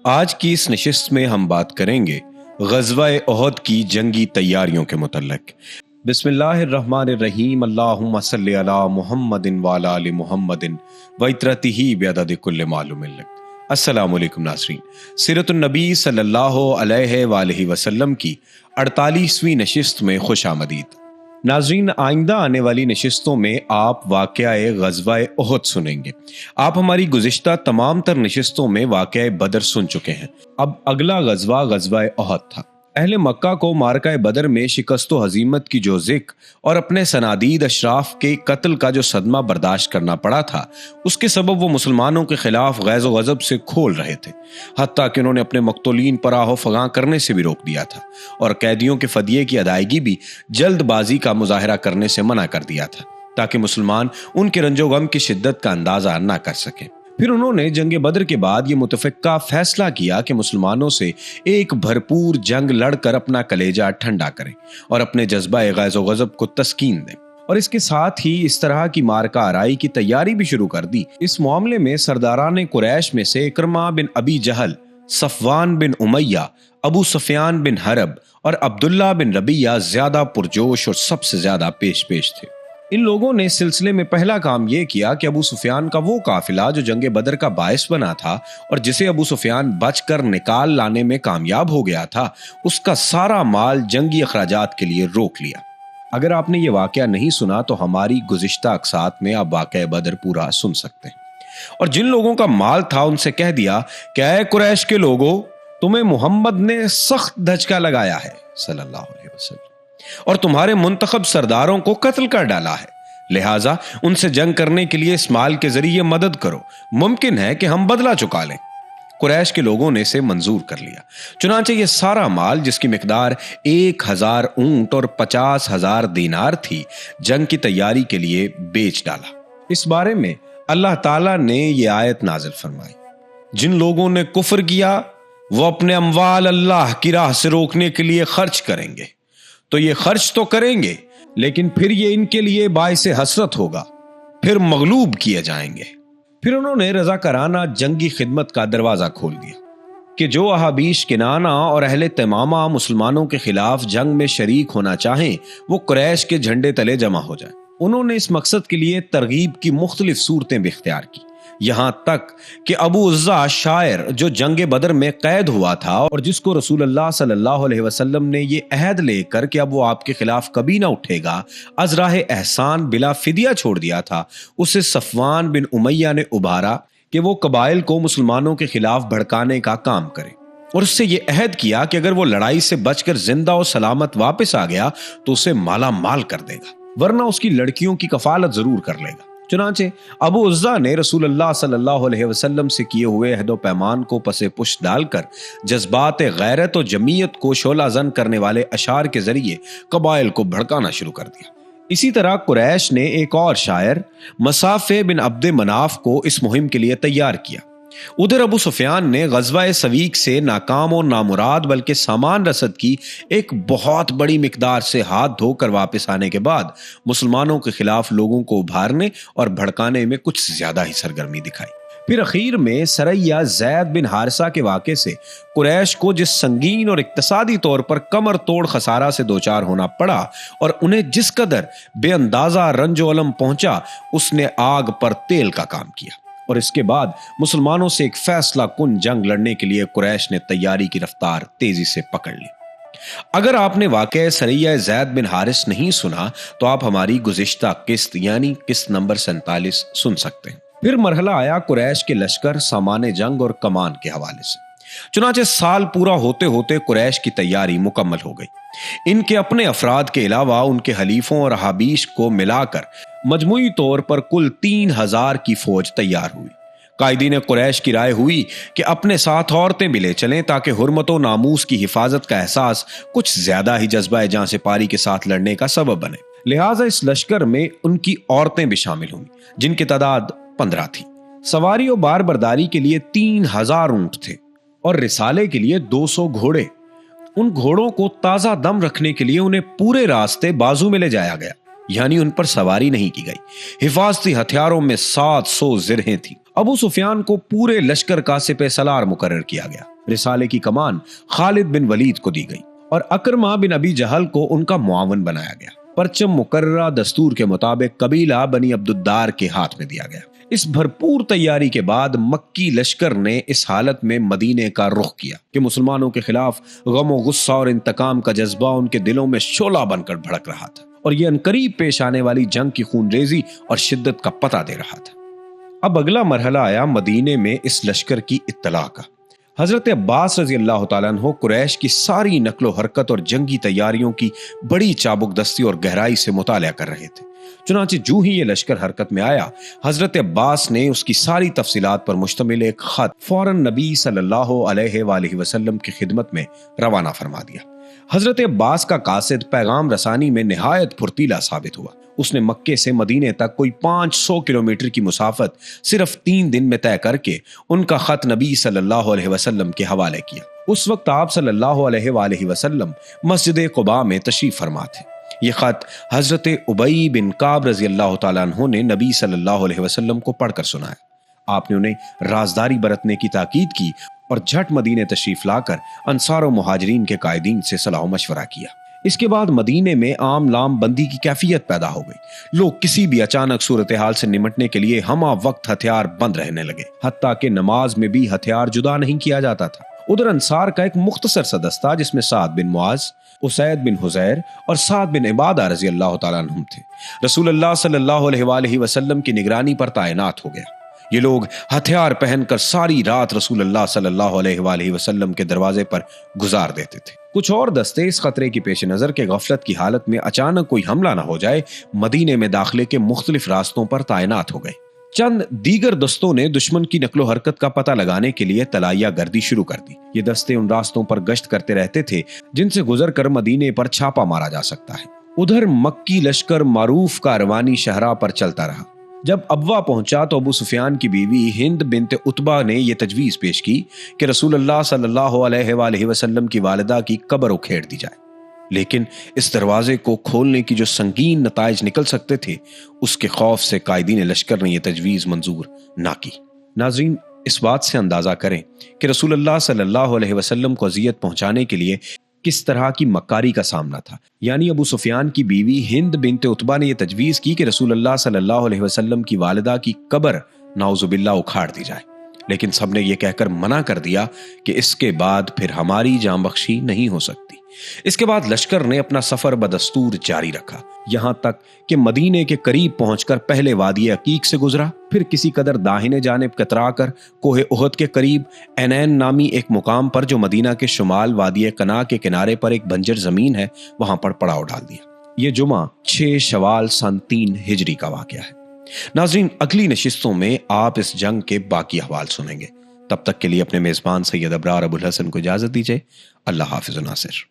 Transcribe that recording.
آج کی اس نشست میں ہم بات کریں گے غزوہ احد کی جنگی تیاریوں کے متعلق۔ بسم اللہ الرحمن الرحیم، اللہم صلی علی محمد وعلی آل محمد وعترتہ بعدد کل معلوم لک۔ السلام علیکم ناظرین، سیرت النبی صلی اللہ علیہ وآلہ وسلم کی 48ویں نشست میں خوش آمدید۔ ناظرین، آئندہ آنے والی نشستوں میں آپ واقعہ غزوہ احد سنیں گے۔ آپ ہماری گزشتہ تمام تر نشستوں میں واقعہ بدر سن چکے ہیں۔ اب اگلا غزوہ احد تھا۔ اہل مکہ کو معرکہ بدر میں شکست و ہزیمت کی جو ذکر اور اپنے صنادید اشراف کے قتل کا جو صدمہ برداشت کرنا پڑا تھا، اس کے سبب وہ مسلمانوں کے خلاف غیظ و غضب سے کھول رہے تھے، حتیٰ کہ انہوں نے اپنے مقتولین پر آہ و فغاں کرنے سے بھی روک دیا تھا اور قیدیوں کے فدیے کی ادائیگی بھی جلد بازی کا مظاہرہ کرنے سے منع کر دیا تھا تاکہ مسلمان ان کے رنج و غم کی شدت کا اندازہ نہ کر سکیں۔ پھر انہوں نے جنگ بدر کے بعد یہ متفقہ فیصلہ کیا کہ مسلمانوں سے ایک بھرپور جنگ لڑ کر اپنا کلیجہ ٹھنڈا کریں اور اپنے جذبہ غیظ و غضب کو تسکین دیں، اور اس کے ساتھ ہی اس طرح کی معرکہ آرائی کی تیاری بھی شروع کر دی۔ اس معاملے میں سرداران قریش میں سے اکرمہ بن ابی جہل، صفوان بن امیہ، ابو سفیان بن حرب اور عبداللہ بن ربیعہ زیادہ پرجوش اور سب سے زیادہ پیش تھے۔ ان لوگوں نے سلسلے میں پہلا کام یہ کیا کہ ابو سفیان کا وہ قافلہ جو جنگ بدر کا باعث بنا تھا اور جسے ابو سفیان بچ کر نکال لانے میں کامیاب ہو گیا تھا، اس کا سارا مال جنگی اخراجات کے لیے روک لیا۔ اگر آپ نے یہ واقعہ نہیں سنا تو ہماری گزشتہ اقساط میں آپ واقعہ بدر پورا سن سکتے ہیں۔ اور جن لوگوں کا مال تھا ان سے کہہ دیا کہ اے قریش کے لوگوں، تمہیں محمد نے سخت دھچکا لگایا ہے صلی اللہ علیہ وسلم، اور تمہارے منتخب سرداروں کو قتل کر ڈالا ہے، لہٰذا ان سے جنگ کرنے کے لیے اس مال کے ذریعے مدد کرو، ممکن ہے کہ ہم بدلہ چکا لیں۔ قریش کے لوگوں نے اسے منظور کر لیا، چنانچہ یہ سارا مال جس کی مقدار 1000 اونٹ اور 50,000 دینار تھی، جنگ کی تیاری کے لیے بیچ ڈالا۔ اس بارے میں اللہ تعالیٰ نے یہ آیت نازل فرمائی، جن لوگوں نے کفر کیا وہ اپنے اموال اللہ کی راہ سے روکنے کے لیے خرچ کریں گے، تو یہ خرچ تو کریں گے لیکن پھر یہ ان کے لیے باعث حسرت ہوگا، پھر مغلوب کیے جائیں گے۔ پھر انہوں نے رضاکارانہ جنگی خدمت کا دروازہ کھول دیا کہ جو احابیش کنانہ اور اہل تمامہ مسلمانوں کے خلاف جنگ میں شریک ہونا چاہیں وہ قریش کے جھنڈے تلے جمع ہو جائیں۔ انہوں نے اس مقصد کے لیے ترغیب کی مختلف صورتیں بھی اختیار کی، یہاں تک کہ ابو عزہ شاعر جو جنگ بدر میں قید ہوا تھا اور جس کو رسول اللہ صلی اللہ علیہ وسلم نے یہ عہد لے کر کہ اب وہ آپ کے خلاف کبھی نہ اٹھے گا، از راہ احسان بلا فدیہ چھوڑ دیا تھا، اسے صفوان بن امیہ نے ابھارا کہ وہ قبائل کو مسلمانوں کے خلاف بھڑکانے کا کام کرے، اور اس سے یہ عہد کیا کہ اگر وہ لڑائی سے بچ کر زندہ و سلامت واپس آ گیا تو اسے مالا مال کر دے گا، ورنہ اس کی لڑکیوں کی کفالت ضرور کر لے گا۔ چنانچہ ابو عزہ نے رسول اللہ صلی اللہ علیہ وسلم سے کیے ہوئے عہد و پیمان کو پسے پشت ڈال کر جذبات غیرت و جمعیت کو شعلہ زن کرنے والے اشعار کے ذریعے قبائل کو بھڑکانا شروع کر دیا۔ اسی طرح قریش نے ایک اور شاعر مصافے بن عبد مناف کو اس مہم کے لیے تیار کیا۔ ادھر ابو سفیان نے غزوہ سویق سے ناکام و نامراد بلکہ سامان رسد کی ایک بہت بڑی مقدار سے ہاتھ دھو کر واپس آنے کے بعد مسلمانوں کے خلاف لوگوں کو ابھارنے اور بھڑکانے میں کچھ زیادہ ہی سرگرمی دکھائی۔ پھر اخیر میں سریہ زید بن حارثہ کے واقعے سے قریش کو جس سنگین اور اقتصادی طور پر کمر توڑ خسارہ سے دوچار ہونا پڑا اور انہیں جس قدر بے اندازہ رنج و الم پہنچا، اس نے آگ پر تیل کا کام کیا، اور اس کے بعد مسلمانوں سے ایک فیصلہ کن جنگ لڑنے کے لیے قریش نے تیاری کی رفتار تیزی سے پکڑ لی۔ اگر آپ نے واقعہ سریہ زید بن حارث نہیں سنا تو آپ ہماری گزشتہ قسط یعنی قسط نمبر 47 سن سکتے ہیں۔ پھر مرحلہ آیا قریش کے لشکر، سامان جنگ اور کمان کے حوالے سے۔ چنانچہ سال پورا ہوتے ہوتے قریش کی تیاری مکمل ہو گئی۔ ان کے اپنے افراد کے علاوہ ان کے حلیفوں اور احابیش کو ملا کر مجموعی طور پر کل 3000 کی فوج تیار ہوئی۔ قائدین قریش کی رائے ہوئی کہ اپنے ساتھ عورتیں بھی لے چلیں تاکہ حرمت و ناموس کی حفاظت کا احساس کچھ زیادہ ہی جذبہ جاں سپاری کے ساتھ لڑنے کا سبب بنے، لہٰذا اس لشکر میں ان کی عورتیں بھی شامل ہوئیں جن کی تعداد 15 تھی۔ سواری و بار برداری کے لیے 3000 اونٹ تھے اور رسالے کے لیے 200 گھوڑے۔ ان گھوڑوں کو تازہ دم رکھنے کے لیے انہیں پورے راستے بازو میں لے جایا گیا، یعنی ان پر سواری نہیں کی گئی۔ حفاظتی ہتھیاروں میں 700 زرہیں تھیں۔ ابو سفیان کو پورے لشکر کا سپہ سالار مقرر کیا گیا رسالے کی کمان خالد بن ولید کو دی گئی اور اکرمہ بن ابی جہل کو ان کا معاون بنایا گیا۔ پرچم مقررہ دستور کے مطابق قبیلہ بنی عبدالدار کے ہاتھ میں دیا گیا۔ اس بھرپور تیاری کے بعد مکی لشکر نے اس حالت میں مدینے کا رخ کیا کہ مسلمانوں کے خلاف غم و غصہ اور انتقام کا جذبہ ان کے دلوں میں شعلہ بن کر بھڑک رہا تھا اور یہ عنقریب پیش آنے والی جنگ کی خون ریزی اور شدت کا پتہ دے رہا تھا۔ اب اگلا مرحلہ آیا مدینے میں اس لشکر کی اطلاع کا۔ حضرت عباس رضی اللہ تعالیٰ عنہ قریش کی ساری نقل و حرکت اور جنگی تیاریوں کی بڑی چابک دستی اور گہرائی سے مطالعہ کر رہے تھے۔ چنانچہ جو ہی یہ لشکر حرکت میں آیا، حضرت عباس نے اس کی ساری تفصیلات پر مشتمل ایک خط فوراً نبی صلی اللہ علیہ وآلہ وسلم کی خدمت میں روانہ فرما دیا۔ حضرت عباس کا قاصد پیغام رسانی میں نہایت پھرتیلا ثابت ہوا۔ اس نے مکے سے مدینے تک کوئی 500 کلومیٹر کی مسافت صرف 3 دن میں طے کر کے ان کا خط نبی صلی اللہ علیہ وسلم کے حوالے کیا۔ اس وقت آپ صلی اللہ علیہ وآلہ وسلم مسجد قباء میں تشریف فرما تھے۔ یہ خط حضرت ابی بن کعب رضی اللہ تعالیٰ عنہ نے نبی صلی اللہ علیہ وسلم کو پڑھ کر سنایا۔ آپ نے انہیں رازداری برتنے کی تاکید کی اور جھٹ مدینے تشریف لا کر انصار و مہاجرین کے قائدین سے صلاح و مشورہ کیا۔ اس کے بعد مدینے میں عام لام بندی کی کیفیت پیدا ہو گئی۔ لوگ کسی بھی اچانک صورتحال سے نمٹنے کے لیے ہمہ وقت ہتھیار بند رہنے لگے، حتیٰ کہ نماز میں بھی ہتھیار جدا نہیں کیا جاتا تھا۔ ادھر انصار کا ایک مختصر سا دستہ جس میں سعد بن معاذ، اسید بن حزیر اور سعد بن عبادہ رضی اللہ تعالیٰ عنہم تھے، رسول اللہ صلی اللہ علیہ وآلہ وسلم کی نگرانی پر تعینات ہو گیا۔ یہ لوگ ہتھیار پہن کر ساری رات رسول اللہ صلی اللہ علیہ وآلہ وسلم کے دروازے پر گزار دیتے تھے۔ کچھ اور دستے اس خطرے کی پیش نظر کے غفلت کی حالت میں اچانک کوئی حملہ نہ ہو جائے، مدینے میں داخلے کے مختلف راستوں پر تعینات ہو گئے۔ چند دیگر دستوں نے دشمن کی نقل و حرکت کا پتہ لگانے کے لیے طلائیہ گردی شروع کر دی۔ یہ دستے ان راستوں پر گشت کرتے رہتے تھے جن سے گزر کر مدینے پر چھاپا مارا جا سکتا ہے۔ ادھر مکی لشکر معروف کاروانی شہرہ پر چلتا رہا۔ جب ابوا پہنچا تو ابو سفیان کی بیوی ہند بنت عتبہ نے یہ تجویز پیش کی کہ رسول اللہ صلی اللہ علیہ وآلہ وسلم کی والدہ کی قبر اکھیڑ دی جائے، لیکن اس دروازے کو کھولنے کی جو سنگین نتائج نکل سکتے تھے، اس کے خوف سے قائدین لشکر نے یہ تجویز منظور نہ کی۔ ناظرین، اس بات سے اندازہ کریں کہ رسول اللہ صلی اللہ علیہ وسلم کو اذیت پہنچانے کے لیے کس طرح کی مکاری کا سامنا تھا۔ یعنی ابو سفیان کی بیوی ہند بنت عتبہ نے یہ تجویز کی کہ رسول اللہ صلی اللہ علیہ وسلم کی والدہ کی قبر نعوذ باللہ اکھاڑ دی جائے، لیکن سب نے یہ کہہ کر منع کر دیا کہ اس کے بعد پھر ہماری جاں بخشی نہیں ہو سکتی۔ اس کے بعد لشکر نے اپنا سفر بدستور جاری رکھا، یہاں تک کہ مدینے کے قریب پہنچ کر پہلے وادی عقیق سے گزرا، پھر کسی قدر داہنے جانب کترا کر کوہ احد کے قریب عینین نامی ایک مقام پر جو مدینہ کے شمال وادی قنا کے کنارے پر ایک بنجر زمین ہے، وہاں پر پڑاؤ ڈال دیا۔ یہ جمعہ 6 شوال سن 3 ہجری کا واقعہ ہے۔ ناظرین، اگلی نشستوں میں آپ اس جنگ کے باقی احوال سنیں گے۔ تب تک کے لیے اپنے میزبان سید ابرار ابو الحسن کو اجازت دیجیے۔ اللہ حافظ و ناصر۔